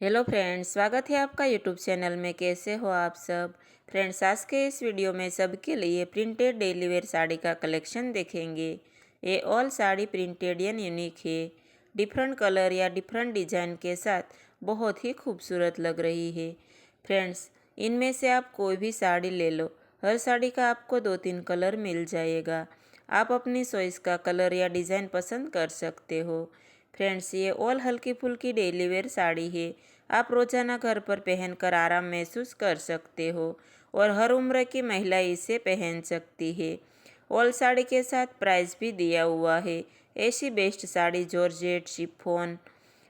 Hello friends, स्वागत है आपका यूट्यूब चैनल में। कैसे हो आप सब फ्रेंड्स? आज के इस वीडियो में सबके लिए प्रिंटेड डेली वेयर साड़ी का कलेक्शन देखेंगे। ये ऑल साड़ी प्रिंटेड या यूनिक है। डिफरेंट कलर या डिफरेंट डिजाइन के साथ बहुत ही खूबसूरत लग रही है। फ्रेंड्स, इनमें से आप कोई भी साड़ी ले लो, हर साड़ी का आपको 2-3 कलर मिल जाएगा। आप अपनी चॉइस का कलर या डिज़ाइन पसंद कर सकते हो। फ्रेंड्स, ये ऑल हल्की फुल्की डेली वेयर साड़ी है। आप रोजाना घर पर पहनकर आराम महसूस कर सकते हो और हर उम्र की महिला इसे पहन सकती है। ऑल साड़ी के साथ प्राइस भी दिया हुआ है। ऐसी best sari georgette, chiffon,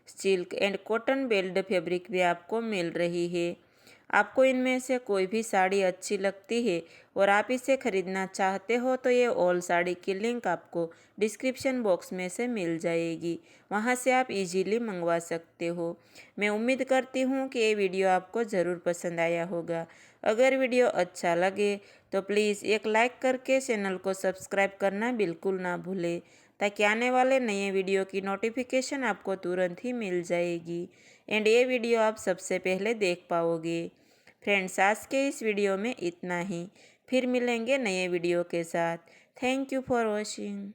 silk and cotton belt fabric भी आपको मिल रही है। आपको इनमें से कोई भी साड़ी अच्छी लगती है और आप इसे खरीदना चाहते हो तो ये ऑल साड़ी की लिंक आपको डिस्क्रिप्शन बॉक्स में से मिल जाएगी। वहाँ से आप इजीली मंगवा सकते हो। मैं उम्मीद करती हूँ कि ये वीडियो आपको ज़रूर पसंद आया होगा। अगर वीडियो अच्छा लगे तो प्लीज़ एक लाइक करके चैनल को सब्सक्राइब करना बिल्कुल ना भूलें, ताकि आने वाले नए वीडियो की नोटिफिकेशन आपको तुरंत ही मिल जाएगी एंड ये वीडियो आप सबसे पहले देख पाओगे। फ्रेंड्स, आज के इस वीडियो में इतना ही। फिर मिलेंगे नए वीडियो के साथ। Thank you for watching.